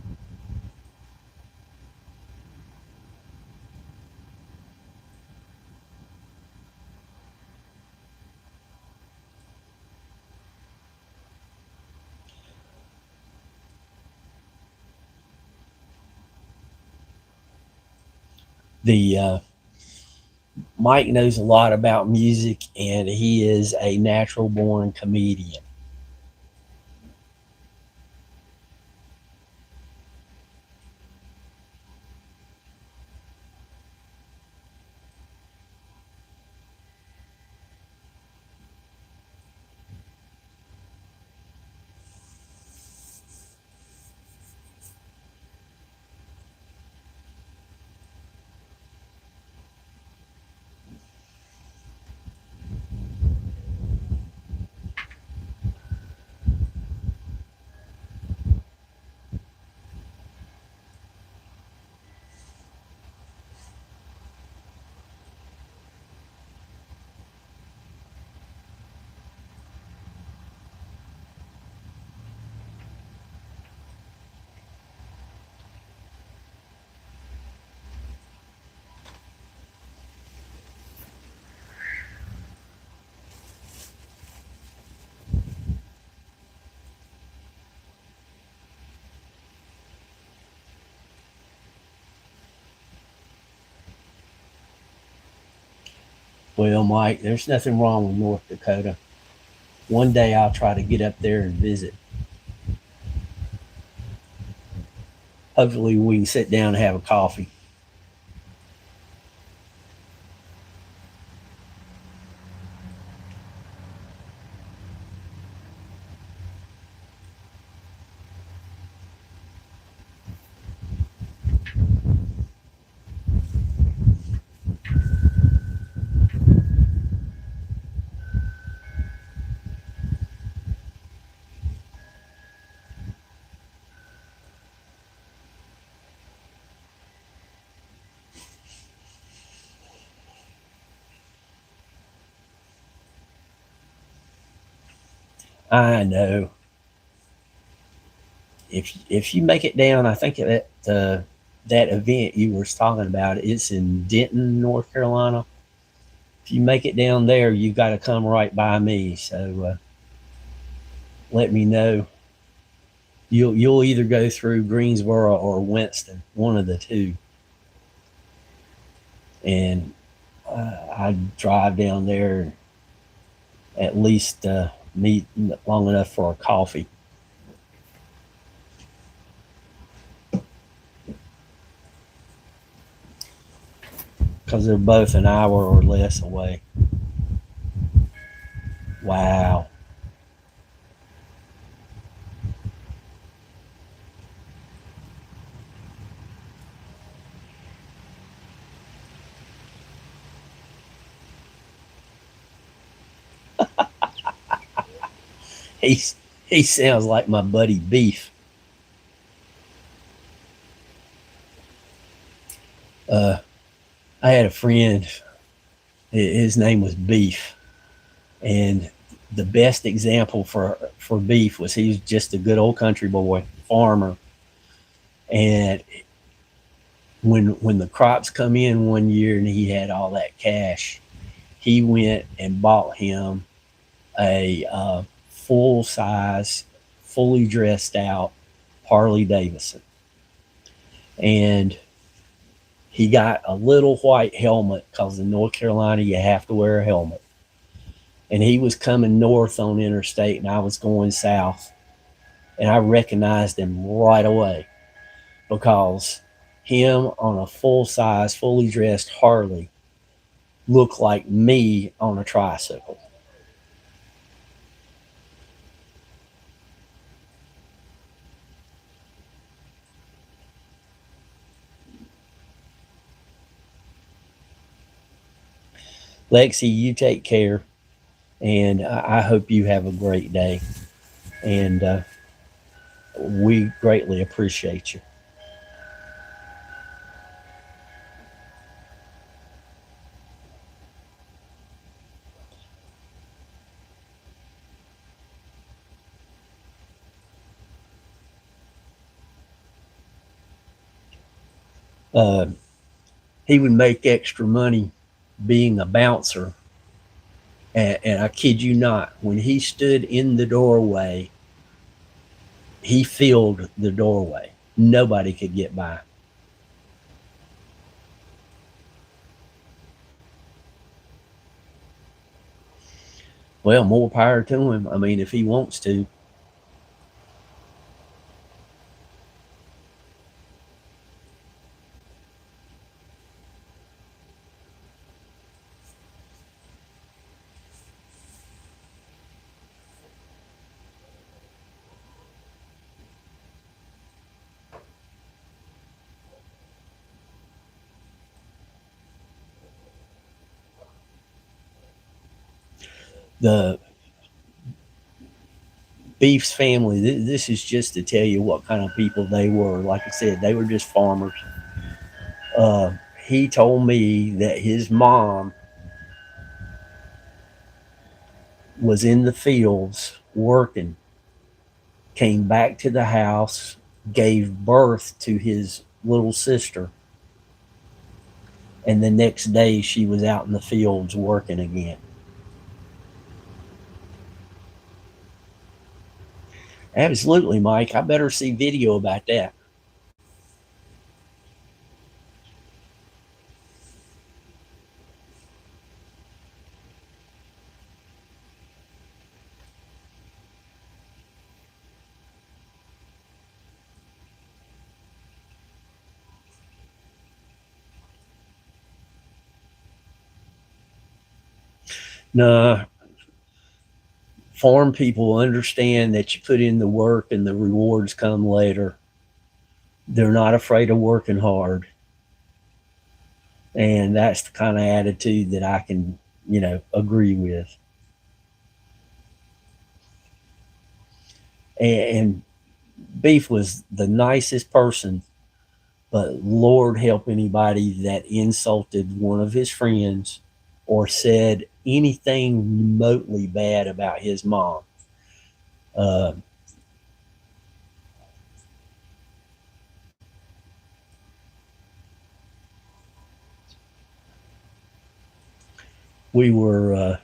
The Mike knows a lot about music, and he is a natural born comedian. Well, Mike, there's nothing wrong with North Dakota. One day I'll try to get up there and visit. Hopefully, we can sit down and have a coffee. I know. If you make it down, I think that event you were talking about, it's in Denton, North Carolina. If you make it down there, you got to come right by me. So let me know. You'll either go through Greensboro or Winston, one of the two, and I drive down there at least meet long enough for a coffee because they're both an hour or less away. Wow. He's he sounds like my buddy Beef. Uh, I had a friend. His name was Beef, and the best example for Beef was he was just a good old country boy farmer. And when the crops come in one year and he had all that cash, he went and bought him a full size, fully dressed out Harley Davidson, and he got a little white helmet because in North Carolina you have to wear a helmet. And he was coming north on interstate, and I was going south, and I recognized him right away because him on a full size, fully dressed Harley looked like me on a tricycle. Lexi, you take care, and I hope you have a great day. And we greatly appreciate you. Uh, he would make extra money being a bouncer. And I kid you not, when he stood in the doorway, he filled the doorway. Nobody could get by. Well, more power to him. I mean, if he wants to. The Beef's family, this is just to tell you what kind of people they were. Like I said, they were just farmers. Uh, he told me that his mom was in the fields working, came back to the house, gave birth to his little sister, and the next day she was out in the fields working again. Absolutely, Mike. I better see video about that. Nah, farm people understand that you put in the work and the rewards come later. They're not afraid of working hard. And that's the kind of attitude that I can, agree with. And Beef was the nicest person, but Lord help anybody that insulted one of his friends or said anything remotely bad about his mom. Uh, we were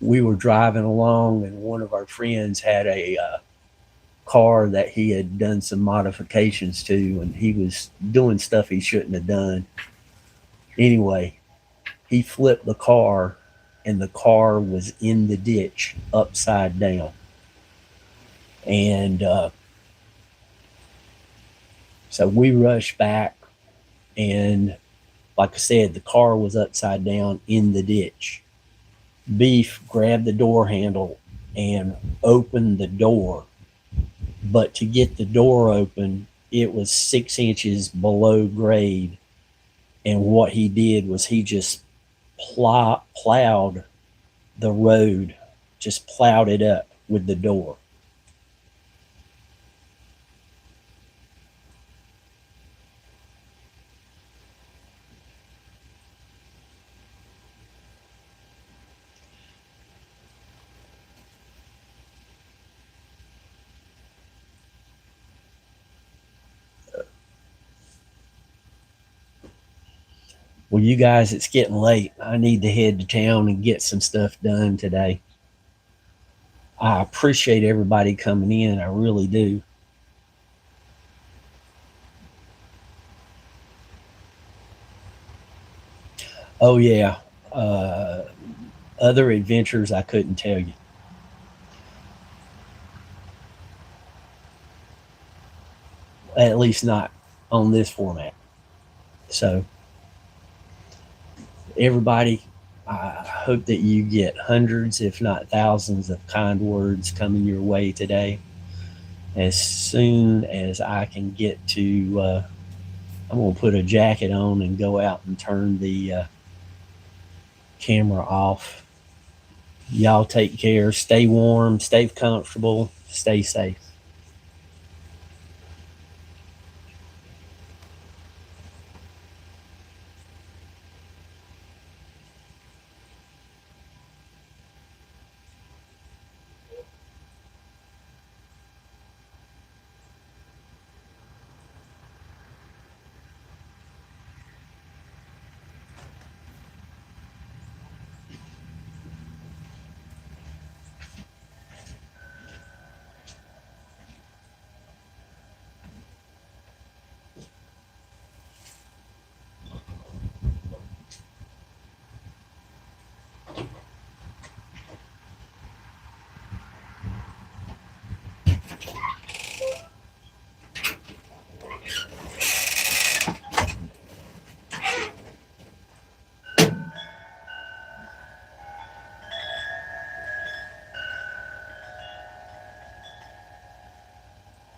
we were driving along, and one of our friends had a car that he had done some modifications to, and he was doing stuff he shouldn't have done. Anyway, he flipped the car, and the car was in the ditch upside down. And so we rushed back, and like I said, the car was upside down in the ditch. Beef grabbed the door handle and opened the door. But to get the door open, it was 6 inches below grade. And what he did was he just plowed the road, just plowed it up with the door. Well, you guys, it's getting late. I need to head to town and get some stuff done today. I appreciate everybody coming in. I really do. Oh, yeah. Uh, Other adventures I couldn't tell you, at least not on this format. So, everybody, I hope that you get hundreds, if not thousands, of kind words coming your way today. As soon as I can get to, I'm going to put a jacket on and go out and turn the camera off. Y'all take care. Stay warm. Stay comfortable. Stay safe.